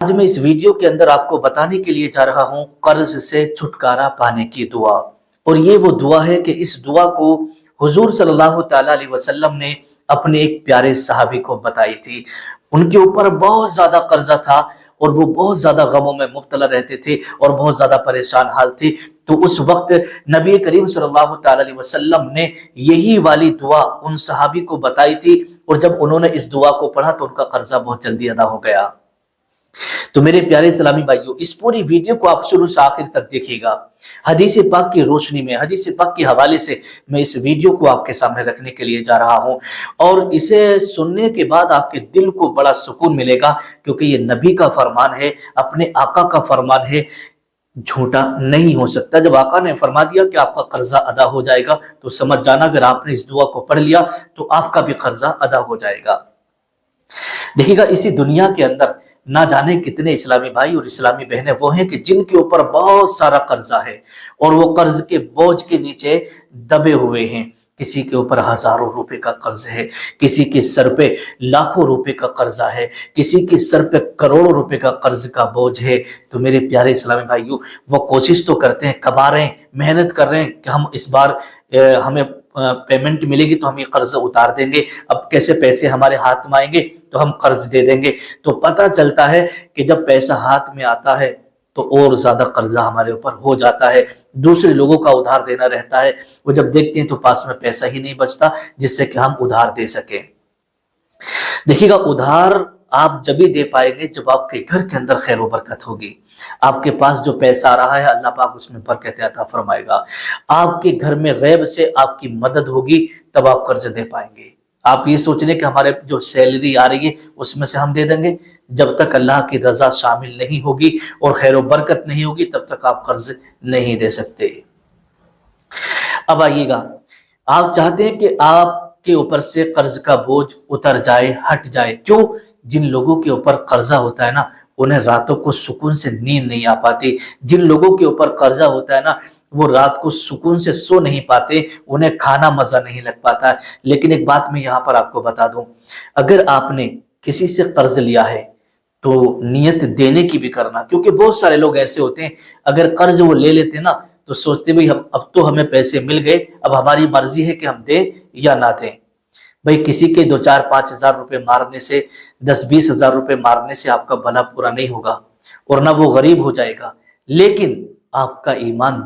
آج میں اس ویڈیو کے اندر آپ کو بتانے کے لیے جا رہا ہوں قرض سے چھٹکارا پانے کی دعا۔ اور یہ وہ دعا ہے کہ اس دعا کو حضور صلی اللہ تعالیٰ علیہ وسلم نے اپنے ایک پیارے صحابی کو بتائی تھی۔ ان کے اوپر بہت زیادہ قرضہ تھا اور وہ بہت زیادہ غموں میں مبتلا رہتے تھے اور بہت زیادہ پریشان حال تھے۔ تو اس وقت نبی کریم صلی اللہ تعالیٰ علیہ وسلم نے یہی والی دعا ان صحابی کو بتائی تھی، اور جب انہوں نے اس دعا کو پڑھا تو ان کا قرضہ بہت جلدی ادا ہو گیا۔ تو میرے پیارے اسلامی بھائیوں، اس پوری ویڈیو کو آپ شروع سے آخر تک دیکھیے گا۔ حدیث پاک کی روشنی میں، حدیث پاک کے حوالے سے میں اس ویڈیو کو آپ کے سامنے رکھنے کے لیے جا رہا ہوں، اور اسے سننے کے بعد آپ کے دل کو بڑا سکون ملے گا، کیونکہ یہ نبی کا فرمان ہے، اپنے آقا کا فرمان ہے، جھوٹا نہیں ہو سکتا۔ جب آقا نے فرما دیا کہ آپ کا قرضہ ادا ہو جائے گا تو سمجھ جانا اگر آپ نے اس دعا کو پڑھ لیا تو آپ کا بھی قرضہ ادا ہو جائے گا۔ دیکھیے گا، اسی دنیا کے اندر نہ جانے کتنے اسلامی بھائی اور اسلامی بہنیں وہ ہیں کہ جن کے اوپر بہت سارا قرضہ ہے اور وہ قرض کے بوجھ کے نیچے دبے ہوئے ہیں۔ کسی کے اوپر ہزاروں روپے کا قرض ہے، کسی کے سر پہ لاکھوں روپے کا قرضہ ہے، کسی کے سر پہ کروڑوں روپے کا قرض کا بوجھ ہے۔ تو میرے پیارے اسلامی بھائیوں، وہ کوشش تو کرتے ہیں، کما رہے ہیں، محنت کر رہے ہیں کہ ہم اس بار ہمیں پیمنٹ ملے گی تو ہم یہ قرض اتار دیں گے، اب کیسے پیسے ہمارے ہاتھ میں آئیں گے تو ہم قرض دے دیں گے۔ تو پتہ چلتا ہے کہ جب پیسہ ہاتھ میں آتا ہے تو اور زیادہ قرضہ ہمارے اوپر ہو جاتا ہے، دوسرے لوگوں کا ادھار دینا رہتا ہے، وہ جب دیکھتے ہیں تو پاس میں پیسہ ہی نہیں بچتا جس سے کہ ہم ادھار دے سکیں۔ دیکھیے گا، ادھار آپ جب ہی دے پائیں گے جب آپ کے گھر کے اندر خیر و برکت ہوگی۔ آپ کے پاس جو پیسہ آ رہا ہے اللہ پاک اس میں برکت عطا فرمائے گا۔ آپ کے گھر میں غیب سے آپ کی مدد ہوگی، تب آپ قرض دے پائیں گے۔ آپ یہ سوچ لیں کہ ہمارے جو سیلری آ رہی ہے اس میں سے ہم دے دیں گے، جب تک اللہ کی رضا شامل نہیں ہوگی اور خیر و برکت نہیں ہوگی تب تک آپ قرض نہیں دے سکتے۔ اب آئیے گا، آپ چاہتے ہیں کہ آپ کے اوپر سے قرض کا بوجھ اتر جائے، ہٹ جائے۔ کیوں؟ جن لوگوں کے اوپر قرضہ ہوتا ہے نا، انہیں راتوں کو سکون سے نیند نہیں آ پاتی۔ جن لوگوں کے اوپر قرضہ ہوتا ہے نا، وہ رات کو سکون سے سو نہیں پاتے، انہیں کھانا مزہ نہیں لگ پاتا۔ لیکن ایک بات میں یہاں پر آپ کو بتا دوں، اگر آپ نے کسی سے قرض لیا ہے تو نیت دینے کی بھی کرنا، کیونکہ بہت سارے لوگ ایسے ہوتے ہیں اگر قرض وہ لے لیتے نا تو سوچتے بھئی اب تو ہمیں پیسے مل گئے، اب ہماری مرضی ہے کہ ہم دیں یا نہ دیں۔ بھئی کسی کے 2-4-5 ہزار روپے مارنے سے، 10-20 ہزار روپے مارنے سے آپ کا بھلا پورا نہیں ہوگا اور نہ وہ غریب ہو جائے گا، لیکن آپ کا ایمان،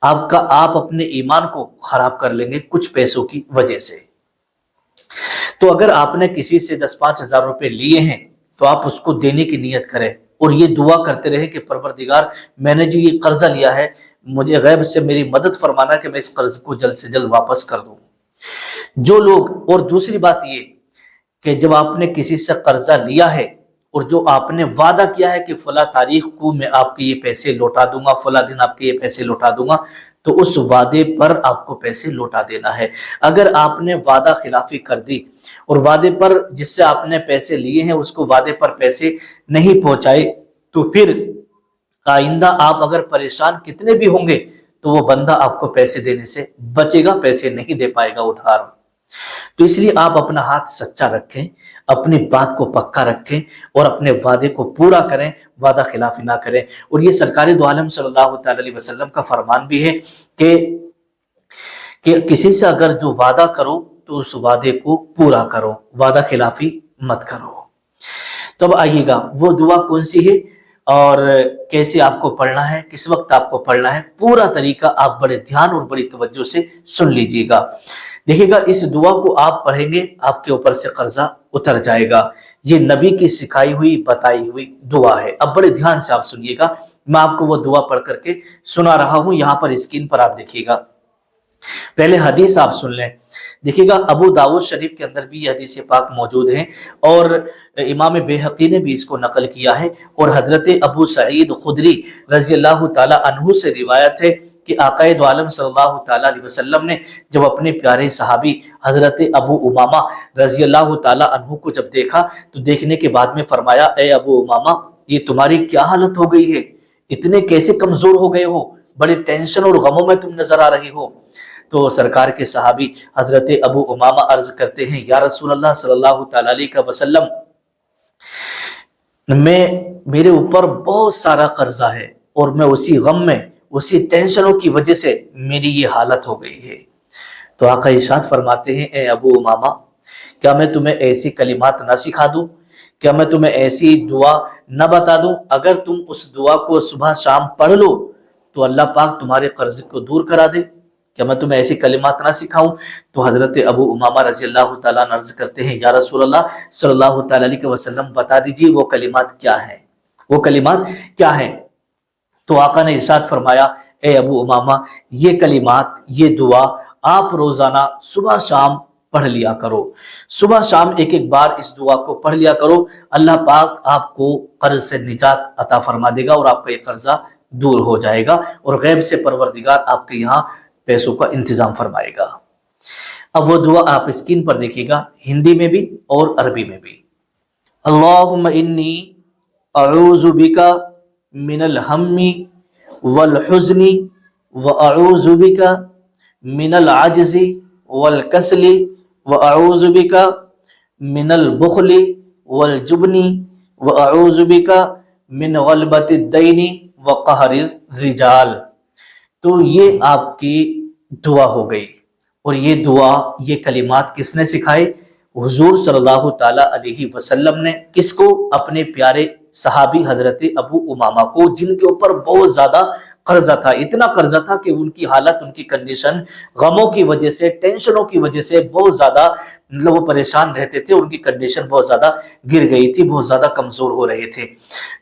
آپ اپنے ایمان کو خراب کر لیں گے کچھ پیسوں کی وجہ سے۔ تو اگر آپ نے کسی سے 10-5 ہزار روپے لیے ہیں تو آپ اس کو دینے کی نیت کریں اور یہ دعا کرتے رہے کہ پروردگار، میں نے جو یہ قرضہ لیا ہے مجھے غیب سے میری مدد فرمانا کہ میں اس قرض کو جلد سے جلد واپس کر دوں۔ جو لوگ، اور دوسری بات یہ کہ جب آپ نے کسی سے قرضہ لیا ہے اور جو آپ نے وعدہ کیا ہے کہ فلاں تاریخ کو میں آپ کے یہ پیسے لوٹا دوں گا، فلاں دن آپ کے یہ پیسے لوٹا دوں گا، تو اس وعدے پر آپ کو پیسے لوٹا دینا ہے۔ اگر آپ نے وعدہ خلافی کر دی اور وعدے پر جس سے آپ نے پیسے لیے ہیں اس کو وعدے پر پیسے نہیں پہنچائے تو پھر آئندہ آپ اگر پریشان کتنے بھی ہوں گے تو وہ بندہ آپ کو پیسے دینے سے بچے گا، پیسے نہیں دے پائے گا ادھار۔ تو اس لیے آپ اپنا ہاتھ سچا رکھیں، اپنی بات کو پکا رکھیں اور اپنے وعدے کو پورا کریں، وعدہ خلافی نہ کریں۔ اور یہ سرکار دو عالم صلی اللہ تعالی علیہ وسلم کا فرمان بھی ہے کہ کسی سے اگر جو وعدہ کرو تو اس وعدے کو پورا کرو، وعدہ خلافی مت کرو۔ تو اب آئیے گا، وہ دعا کون سی ہے اور کیسے آپ کو پڑھنا ہے، کس وقت آپ کو پڑھنا ہے، پورا طریقہ آپ بڑے دھیان اور بڑی توجہ سے سن لیجیے گا۔ دیکھیے گا، اس دعا کو آپ پڑھیں گے آپ کے اوپر سے قرضہ اتر جائے گا۔ یہ نبی کی سکھائی ہوئی بتائی ہوئی دعا ہے۔ اب بڑے دھیان سے آپ سنیے گا، میں آپ کو وہ دعا پڑھ کر کے سنا رہا ہوں، یہاں پر اسکرین پر آپ دیکھیے گا۔ پہلے حدیث آپ سن لیں۔ دیکھیے گا، ابو داؤد شریف کے اندر بھی یہ حدیث پاک موجود ہیں اور امام بیہقی نے بھی اس کو نقل کیا ہے، اور حضرت ابو سعید خدری رضی اللہ تعالی عنہ سے روایت ہے کہ آقا دو عالم صلی اللہ تعالی علیہ وسلم نے جب اپنے پیارے صحابی حضرت ابو امامہ رضی اللہ تعالی عنہ کو جب دیکھا تو دیکھنے کے بعد میں فرمایا، اے ابو امامہ، یہ تمہاری کیا حالت ہو گئی ہے؟ اتنے کیسے کمزور ہو گئے ہو؟ بڑی ٹینشن اور غموں میں تم نظر آ رہی ہو۔ تو سرکار کے صحابی حضرت ابو امامہ عرض کرتے ہیں، یا رسول اللہ صلی اللہ تعالی علیہ وسلم، میرے اوپر بہت سارا قرضہ ہے اور میں اسی غم میں، اسی ٹینشنوں کی وجہ سے میری یہ حالت ہو گئی ہے۔ تو آقا ارشاد فرماتے ہیں، اے ابو امامہ، کیا میں تمہیں ایسی کلمات نہ سکھا دوں؟ کیا میں تمہیں ایسی دعا نہ بتا دوں؟ اگر تم اس دعا کو صبح شام پڑھ لو تو اللہ پاک تمہارے قرض کو دور کرا دے۔ کیا میں تمہیں ایسی کلمات نہ سکھاؤں؟ تو حضرت ابو امامہ رضی اللہ تعالیٰ عنہ عرض کرتے ہیں، یا رسول اللہ صلی اللہ تعالیٰ علیہ وسلم، بتا دیجیے وہ کلمات کیا ہیں، وہ کلمات کیا ہیں؟ تو آقا نے ارشاد فرمایا، اے ابو امامہ، یہ کلمات، یہ دعا آپ روزانہ صبح شام پڑھ لیا کرو۔ صبح شام ایک ایک بار اس دعا کو پڑھ لیا کرو، اللہ پاک آپ کو قرض سے نجات عطا فرما دے گا اور آپ کا یہ قرضہ دور ہو جائے گا، اور غیب سے پروردگار آپ کے یہاں پیسوں کا انتظام فرمائے گا۔ اب وہ دعا آپ اسکرین پر دیکھیے گا، ہندی میں بھی اور عربی میں بھی۔ اللہم انی اعوذ بک من الہم والحزن واعوذ بک من العجز والکسل واعوذ بک من البخل والجبن واعوذ بک من غلبۃ الدین وقہر الرجال۔ تو یہ آپ کی دعا ہو گئی، اور یہ دعا، یہ کلمات کس نے سکھائے؟ حضور صلی اللہ تعالیٰ علیہ وسلم نے۔ کس کو؟ اپنے پیارے صحابی حضرت ابو امامہ کو، جن کے اوپر بہت زیادہ قرضہ تھا، اتنا قرضہ تھا کہ ان کی حالت، ان کی کنڈیشن غموں کی وجہ سے، ٹینشنوں کی وجہ سے بہت زیادہ وہ پریشان رہتے تھے، ان کی کنڈیشن بہت زیادہ گر گئی تھی، بہت زیادہ کمزور ہو رہے تھے۔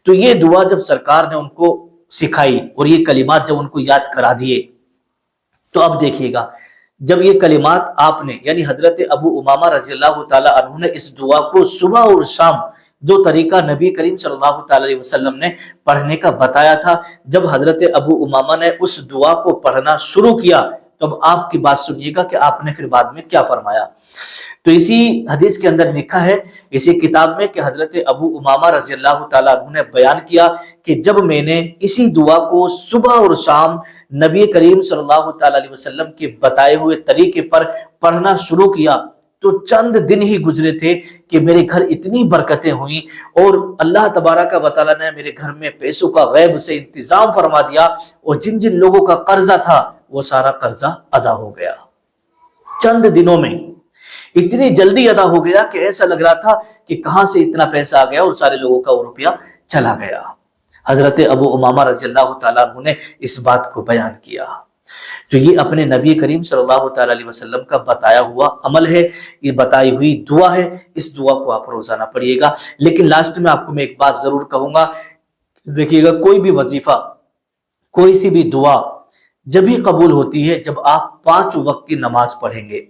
تو یہ دعا جب سرکار نے ان کو سکھائی اور یہ کلمات جب ان کو یاد کرا دیے، تو اب دیکھیے گا، جب یہ کلمات آپ نے، یعنی حضرت ابو امامہ رضی اللہ تعالیٰ عنہ نے اس دعا کو صبح اور شام، جو طریقہ نبی کریم صلی اللہ تعالیٰ علیہ وسلم نے پڑھنے کا بتایا تھا، جب حضرت ابو امامہ نے اس دعا کو پڑھنا شروع کیا، تو اب آپ کی بات سنیے گا کہ آپ نے پھر بعد میں کیا فرمایا۔ تو اسی حدیث کے اندر لکھا ہے، اسی کتاب میں، کہ حضرت ابو امامہ رضی اللہ تعالیٰ عنہ نے بیان کیا کہ جب میں نے اسی دعا کو صبح اور شام نبی کریم صلی اللہ تعالیٰ علیہ وسلم کے بتائے ہوئے طریقے پر پڑھنا شروع کیا، تو چند دن ہی گزرے تھے کہ میرے گھر اتنی برکتیں ہوئیں، اور اللہ تبارک و تعالیٰ نے میرے گھر میں پیسوں کا غیب سے انتظام فرما دیا، اور جن جن لوگوں کا قرضہ تھا وہ سارا قرضہ ادا ہو گیا۔ چند دنوں میں اتنی جلدی ادا ہو گیا کہ ایسا لگ رہا تھا کہ کہاں سے اتنا پیسہ آ گیا، اور سارے لوگوں کا وہ روپیہ چلا گیا۔ حضرت ابو امامہ رضی اللہ تعالیٰ عنہ نے اس بات کو بیان کیا۔ تو یہ اپنے نبی کریم صلی اللہ تعالیٰ علیہ وسلم کا بتایا ہوا عمل ہے، یہ بتائی ہوئی دعا ہے، اس دعا کو آپ روزانہ پڑھیے گا۔ لیکن لاسٹ میں آپ کو میں ایک بات ضرور کہوں گا، دیکھیے گا، کوئی بھی وظیفہ، کوئی سی بھی دعا جب ہی قبول ہوتی ہے جب آپ 5 وقت کی نماز پڑھیں گے۔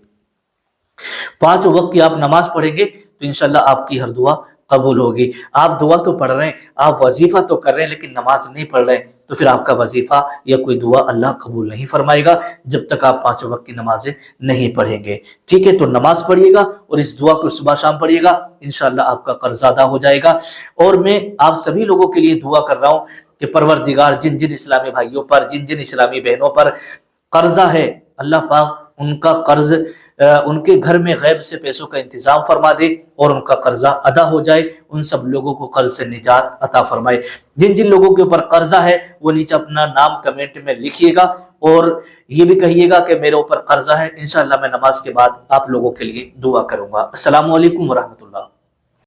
5 وقت کی آپ نماز پڑھیں گے تو انشاءاللہ آپ کی ہر دعا قبول ہوگی۔ آپ دعا تو پڑھ رہے ہیں، آپ وظیفہ تو کر رہے ہیں، لیکن نماز نہیں پڑھ رہے ہیں، تو پھر آپ کا وظیفہ یا کوئی دعا اللہ قبول نہیں فرمائے گا جب تک آپ 5 وقت کی نمازیں نہیں پڑھیں گے۔ ٹھیک ہے، تو نماز پڑھیے گا اور اس دعا کو صبح شام پڑھیے گا، انشاءاللہ آپ کا قرض ادا ہو جائے گا۔ اور میں آپ سبھی لوگوں کے لیے دعا کر رہا ہوں کہ پروردگار جن جن اسلامی بھائیوں پر، جن جن اسلامی بہنوں پر قرضہ ہے، اللہ پاک ان کا قرض، ان کے گھر میں غیب سے پیسوں کا انتظام فرما دے اور ان کا قرضہ ادا ہو جائے، ان سب لوگوں کو قرض سے نجات عطا فرمائے۔ جن جن لوگوں کے اوپر قرضہ ہے وہ نیچے اپنا نام کمنٹ میں لکھیے گا، اور یہ بھی کہیے گا کہ میرے اوپر قرضہ ہے، انشاءاللہ میں نماز کے بعد آپ لوگوں کے لیے دعا کروں گا۔ السلام علیکم ورحمۃ اللہ۔